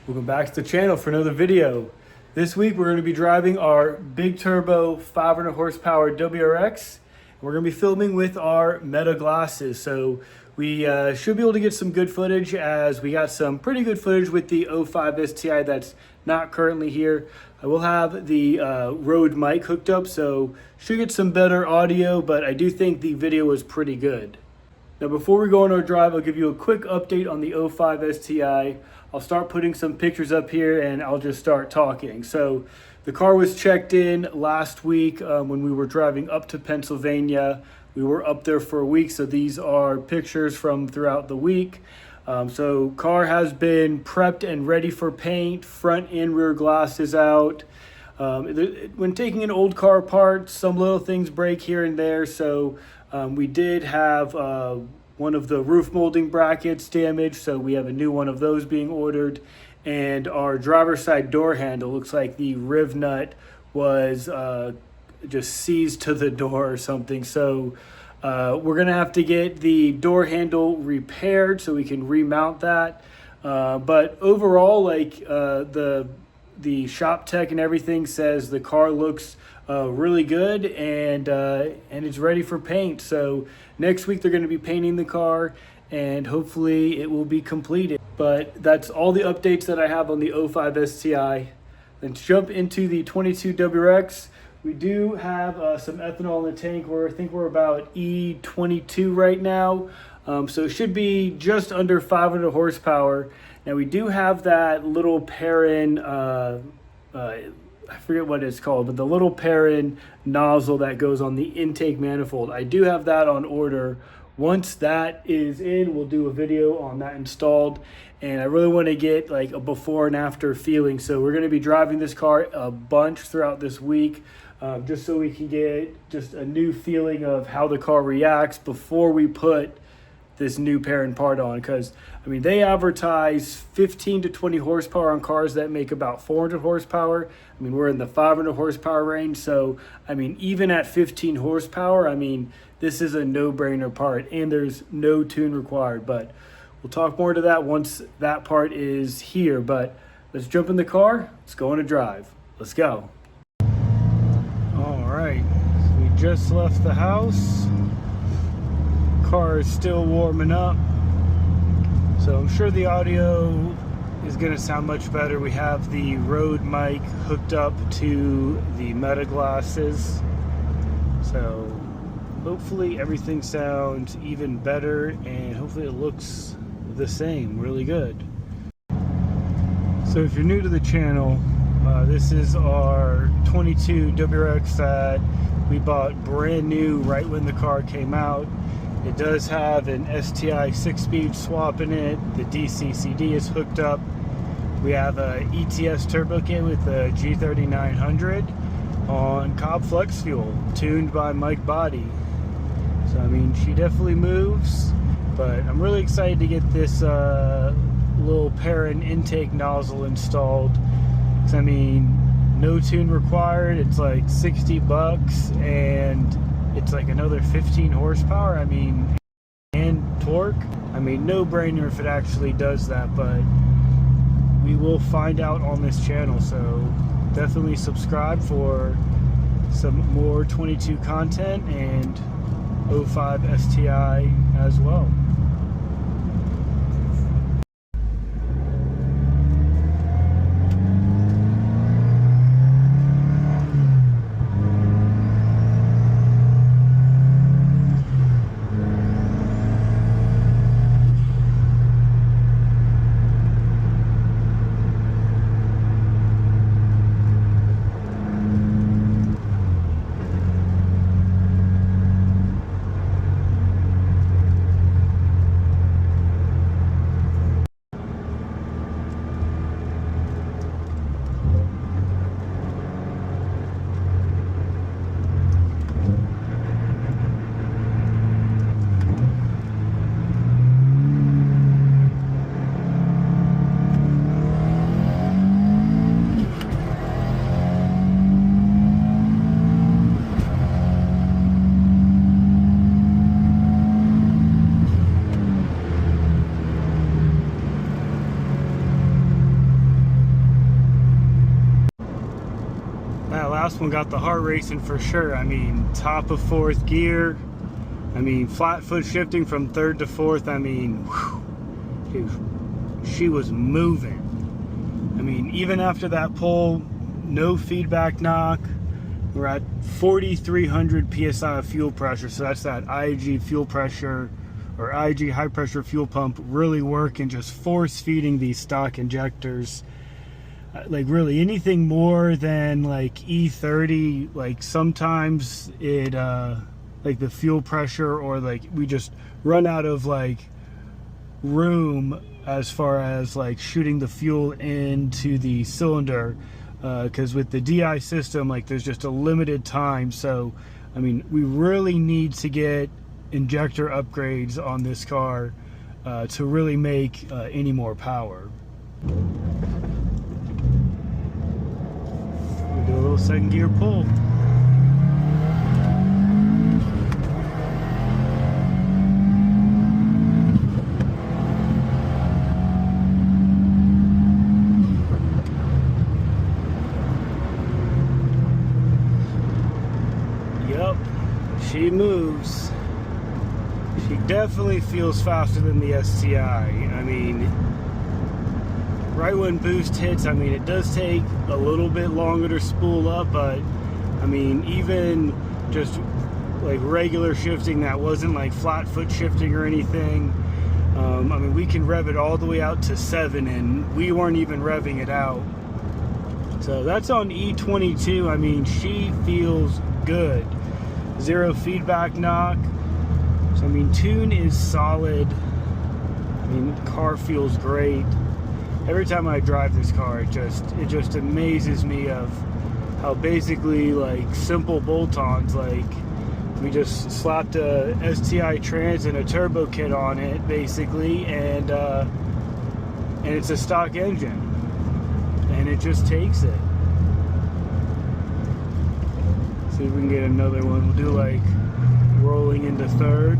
Welcome back to the channel for another video. This week we're going to be driving our big turbo 500 horsepower WRX. We're going to be filming with our Meta glasses, so we should be able to get some good footage, as we got some pretty good footage with the 05 STi that's not currently here. I will have the Rode mic hooked up, so should get some better audio, but I do think the video was pretty good. Now before we go on our drive, I'll give you a quick update on the 05 STi. I'll start putting some pictures up here and I'll just start talking. So the car was checked in last week when we were driving up to Pennsylvania. We were up there for a week, so these are pictures from throughout the week. So car has been prepped and ready for paint, front and rear glasses out. When taking an old car apart, some little things break here and there, so we did have one of the roof molding brackets damaged, so we have a new one of those being ordered. And our driver's side door handle looks like the riv nut was just seized to the door or something. So we're gonna have to get the door handle repaired so we can remount that. But overall, like the shop tech and everything says the car looks really good, and it's ready for paint. So next week they're going to be painting the car and hopefully it will be completed. But that's all the updates that I have on the 05 STi. Let's jump into the 22 WRX. We do have some ethanol in the tank. I think we're about E22 right now. So it should be just under 500 horsepower. Now we do have that little Perrin, I forget what it's called, but the little Perrin nozzle that goes on the intake manifold. I do have that on order. Once that is in, we'll do a video on that installed. And I really want to get like a before and after feeling. So we're going to be driving this car a bunch throughout this week, just so we can get just a new feeling of how the car reacts before we put this new Perrin part on. Because I mean, they advertise 15 to 20 horsepower on cars that make about 400 horsepower. I mean, we're in the 500 horsepower range, so I mean, even at 15 horsepower, I mean, this is a no-brainer part, and there's no tune required. But we'll talk more to that once that part is here. But let's jump in the car, let's go on a drive. Let's go. All right, so we just left the house. Car is still warming up, so I'm sure the audio is going to sound much better. We have the Rode mic hooked up to the Meta glasses, so hopefully everything sounds even better, and hopefully it looks the same, really good. So if you're new to the channel, this is our 22 WRX that we bought brand new right when the car came out. It does have an STi 6-speed swap in it. The DC/CD is hooked up. We have a ETS turbo kit with a G3900 on Cobb Flex Fuel, tuned by Mike Body. So I mean, she definitely moves, but I'm really excited to get this little Perrin intake nozzle installed. So, I mean, no tune required. It's like 60 bucks, and it's like another 15 horsepower. I mean, and torque. I mean, no brainer if it actually does that, but we will find out on this channel. So definitely subscribe for some more 22 content and 05 STi as well. This one got the heart racing for sure. I mean, top of fourth gear. I mean, flat foot shifting from third to fourth. I mean, whew, she was moving. I mean, even after that pull, no feedback knock. We're at 4,300 PSI of fuel pressure. So that's that IG fuel pressure, or IG high pressure fuel pump really working, just force feeding these stock injectors. Like really anything more than like E30, like sometimes it like the fuel pressure, or like we just run out of like room as far as like shooting the fuel into the cylinder, because with the DI system, like there's just a limited time. So I mean, we really need to get injector upgrades on this car to really make any more power. We'll do a little second gear pull. Yep, she moves. She definitely feels faster than the STi. I mean, right when boost hits, I mean, it does take a little bit longer to spool up, but I mean, even just like regular shifting that wasn't like flat foot shifting or anything, I mean, we can rev it all the way out to 7, and we weren't even revving it out. So that's on E22. I mean, she feels good. Zero feedback knock. So I mean, tune is solid. I mean, car feels great. Every time I drive this car, it just amazes me of how basically like simple bolt-ons, like we just slapped a STi trans and a turbo kit on it basically, and it's a stock engine, and it just takes it. See if we can get another one. We'll do like rolling into third.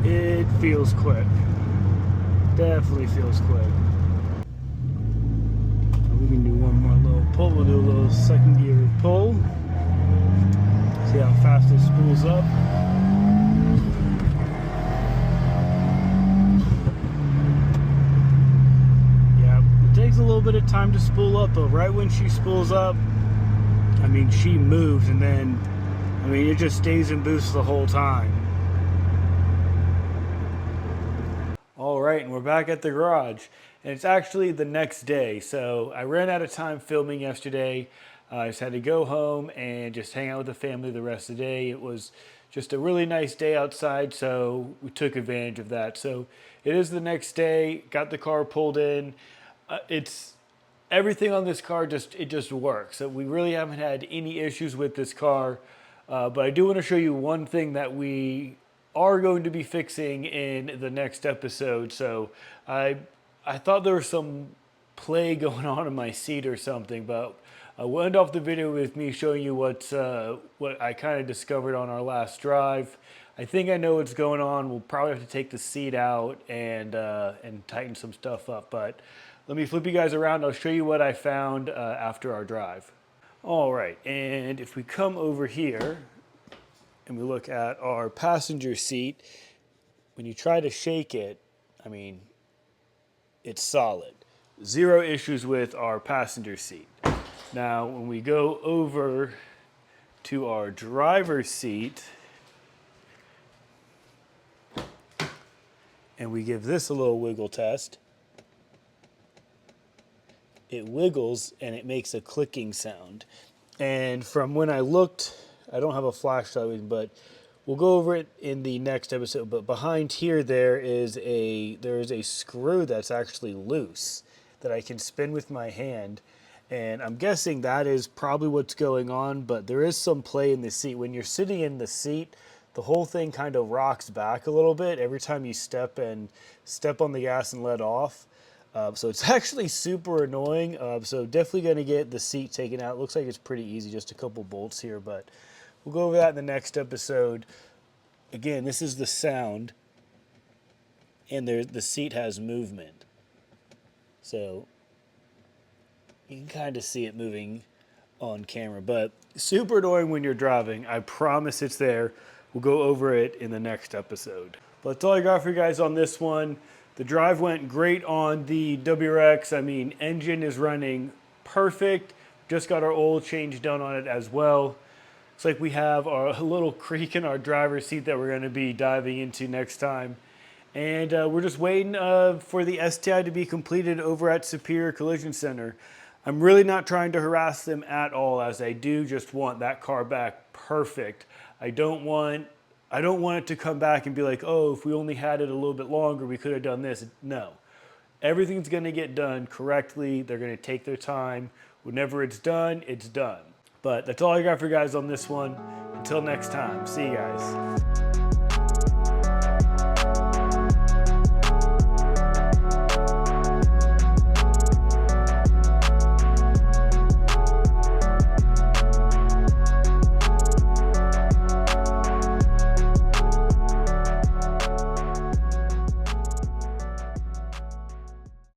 It feels quick. Definitely feels quick. We can do one more little pull. We'll do a little second gear pull. See how fast it spools up. Yeah, it takes a little bit of time to spool up, but right when she spools up, I mean, she moves, and then, I mean, it just stays in boost the whole time. All right, and we're back at the garage, and it's actually the next day. So I ran out of time filming yesterday. I just had to go home and just hang out with the family the rest of the day. It was just a really nice day outside, so we took advantage of that. So it is the next day, got the car pulled in. It's everything on this car, it just works. So we really haven't had any issues with this car, but I do want to show you one thing that we are going to be fixing in the next episode. So I thought there was some play going on in my seat or something, but we'll end off the video with me showing you what I kind of discovered on our last drive. I think I know what's going on. We'll probably have to take the seat out and tighten some stuff up, but let me flip you guys around. I'll show you what I found after our drive. All right, and if we come over here and we look at our passenger seat, when you try to shake it, I mean, it's solid. Zero issues with our passenger seat. Now, when we go over to our driver's seat and we give this a little wiggle test, it wiggles and it makes a clicking sound. And from when I looked, I don't have a flashlight with me, but we'll go over it in the next episode. But behind here, there is a screw that's actually loose that I can spin with my hand. And I'm guessing that is probably what's going on, but there is some play in the seat. When you're sitting in the seat, the whole thing kind of rocks back a little bit every time you step on the gas and let off. So it's actually super annoying. So definitely going to get the seat taken out. Looks like it's pretty easy, just a couple bolts here, but we'll go over that in the next episode. Again, this is the sound. and the seat has movement. So you can kind of see it moving on camera, but super annoying when you're driving. I promise it's there. We'll go over it in the next episode. But that's all I got for you guys on this one. The drive went great on the WRX. I mean, engine is running perfect. Just got our oil change done on it as well. It's like we have a little creak in our driver's seat that we're going to be diving into next time. And we're just waiting for the STi to be completed over at Superior Collision Center. I'm really not trying to harass them at all, as I do just want that car back perfect. I don't want it to come back and be like, oh, if we only had it a little bit longer, we could have done this. No. Everything's going to get done correctly. They're going to take their time. Whenever it's done, it's done. But that's all I got for you guys on this one. Until next time, see you guys.